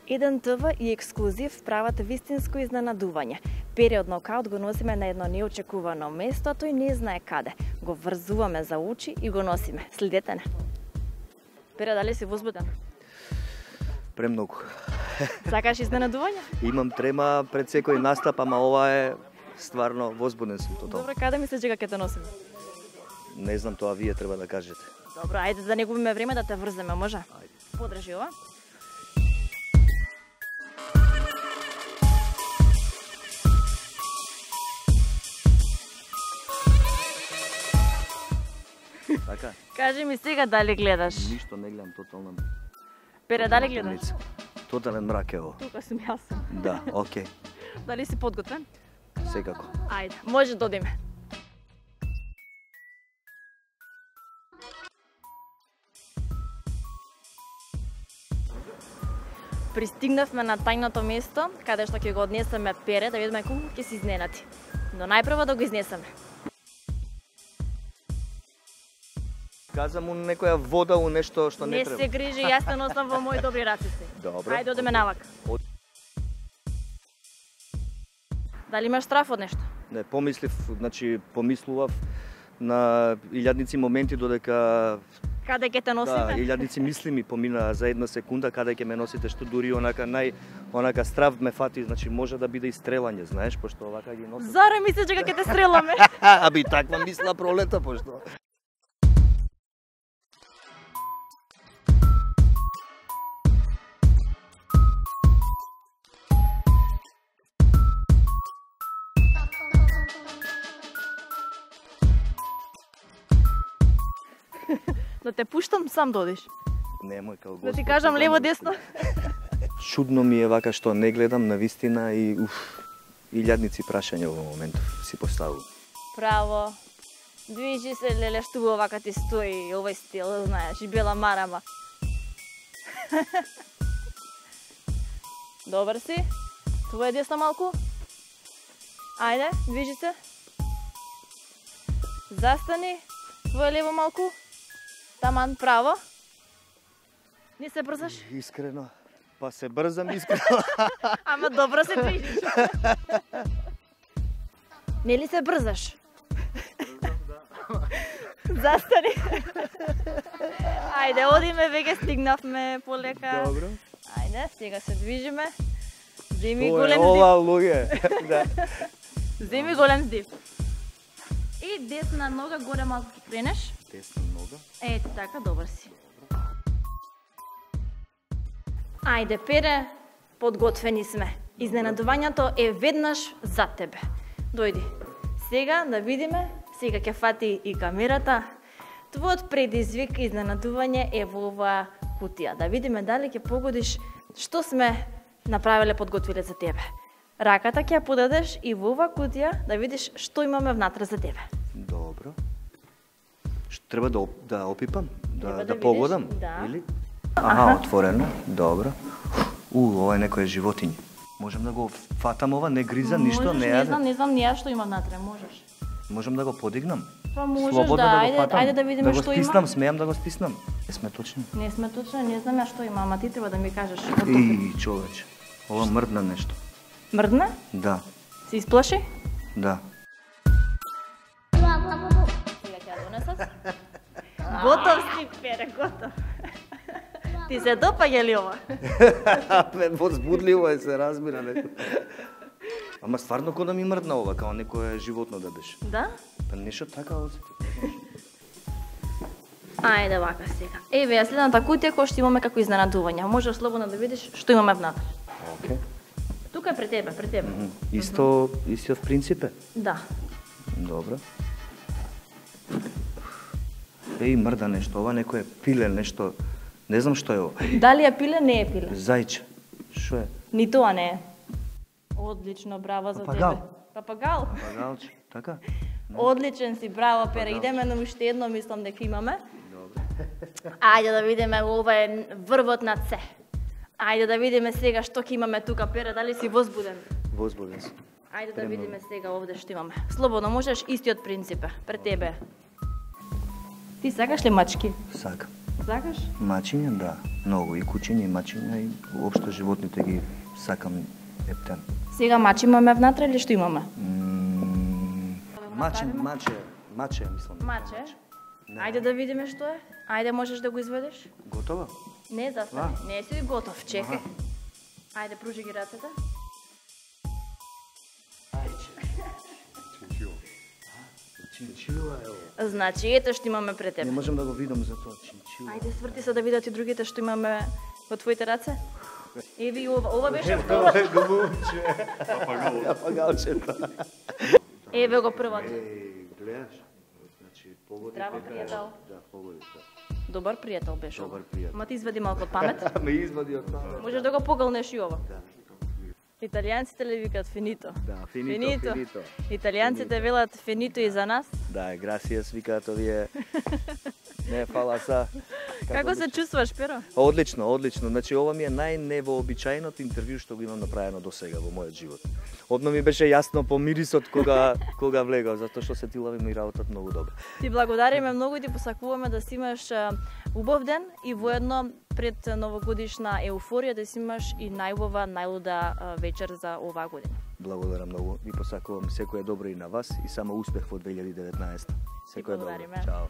Еден ТВ и ексклузив прават вистинско изненадување. Пере од нокаут го носиме на едно неочекувано место, а тој не знае каде. Го врзуваме за очи и го носиме. Следете не. Пере, дали си возбуден? Премногу. Сакаш изненадување? Имам трема пред секој настап, ама ова е стварно возбуден сум тотално. Добро, каде мислиш дека ќе те носиме? Не знам, тоа вие треба да кажете. Добро, ајде да не губиме време да те врземе, може? Подржи ова. Така? Кажи ми сега дали гледаш. Ништо не гледам, тотално. Пере, дали гледаш? Тотален мрак е ово. Тука сум јас. Да, окей. Дали си подготвен? Секако. Ајде, може да одиме. Пристигнавме на тајното место, каде што ќе го однесеме Пере, да видиме колку ќе се изненади. Но најпрво да го изнесеме. Каза му некоја вода у нешто што не треба. Не се грижи, јас те носам во мои добри рацици. Добро. Ајде, одиме навака. Дали имаш страф од нешто? Не, помислував на илјадници моменти додека Каде ќе те носиме? да, илјадници мисли ми помина за една секунда каде ќе ме носите, што дури онака страв ме фати, може да биде и стрелање, знаеш, пошто овака ги носам. Заре мислиш дека ќе те стреламе? Аби таква мисла пролета, пошто. Да те пуштам сам да одиш. Немој као Господ. Да ти кажам лево десно. Чудно ми е вака што не гледам на вистина и илјадници прашања во моментов си поставил. Право. Движи се, леле, што вака ти стои овој стил, знаеш, и бела марама. Добар си. Твоја десно малку. Ајде, движи се. Застани. Твоја лево малку. Таман, право. Не се брзаш? Искрено. Па се брзам искрено. Ама добро се движиш. Нели се брзаш? Застани. Ајде, одиме, веќе стигнавме полека. Добро. Ајде, сега се движиме. Земи Ова голем луѓе. Да. Земи голем здив. И десна нога горе малку ќе кренеш. Десна нога. Ето така, добар си. Ајде, Пере, подготвени сме. Изненадувањето е веднаш за тебе. Дојди. Сега да видиме, сега ќе фати и камерата. Твојот предизвик изненадување е во оваа кутија. Да видиме дали ќе погодиш што сме направиле, подготвиле за тебе. Раката ќе ја подадеш и во оваа кутија да видиш што имаме внатре за тебе. Добро. Што треба да опипам? Треба Да видиш, погодам? да. Или? Аха, отворено. Добро. Ова е некоја животиња. Можам да го фатам ова, не гриза, ништо, не јаде. Не знам ни ја што има внатре, можеш. Можам да го подигнам? Па можеш, Слободно да, го ајде, фатам. ајде да видиме Да го што има. стиснам, смеам да го стиснам. Не сме точни. Не сме точно, не знам ја што има, ама ти треба да ми кажеш. И, човече. Ова мрдна нешто. Мрдна? Да, Се исплаши? да. Сега ќе ја донесат. Готов си, Пере, готов. Ти се допаѓа ли ова? Возбудливо е, се разбира нешто. Ама стварно ко да ми мрдна ова, као некое животно да беше. Да? Па нешто така осети. Ајде вака сега. Еве ја следната кутија која што имаме како изненадување. Можеш слободно да видиш што имаме внатре. Океј. Тука е пред тебе, пред тебе. Истиот принцип е? Да. Добро. Еј, мрда нешто, ова некое пиле нешто. Не знам што е ова. Дали е пиле, не е пиле. Зајче. Што е? Ни тоа не е. Одлично, браво за Папагал. тебе. Папагал. Пагалче, така? Одличен си, браво, Пере. Идеме на уште едно, мислам дека имаме. Добро. Ајде да видиме, ова е врвот на С. Ајде да видиме сега што ќе имаме тука, Пере, дали си возбуден? Возбуден сум. Ајде да видиме сега овде што имаме. Слободно можеш, истиот принцип е, пред тебе. Ти сакаш ли мачки? Сакам. Сакаш? Мачиња, да. Многу. И кучиња, и мачиња, и уопшто животните ги сакам ептен. Сега мачи имаме внатре или што имаме? Маче, мислам. Маче? Ајде да видиме што е. Ајде, можеш да го изведеш? Готово? Не, застани. Не си готов, чекај. Ајде, пружи ги рацете. Чинчила е ова. Значи, ето што имаме пред тебе. Не можам да го видам за тоа, чинчила. Ајде, сврти се да видат и другите што имаме во твоите раце. Еви ова, ова беше второ. Пагалчето. Еве го првото. Гледаш? Значи, погоди. Здраво, пријател. Да, погоди. Добар пријател беше. Добар пријател. Ма ти извади малку од памет. Ме извади од памет. Можеш да го погалнеш и ова. Да. Италијанците ли викаат финито? Да, финито. Италијанците велат финито и за нас. Да, грасијас викаат овие. Не, фала са. Како се чувствуваш, Перо? Одлично, одлично. Значи, ова ми е најневообичаеното интервју што го имам направено до сега во мојот живот. Одно ми беше јасно по мирисот кога влегав, затоа што се тилави ми работат многу добро. Ти благодариме многу и ти посакуваме да си имаш убав ден и воедно пред новогодишна еуфорија да си имаш и најубава, најлуда вечер за оваа година. Благодарам многу. Ви посакувам секое добро и на вас и само успех во 2019. Секое добро. благодариме. Чао.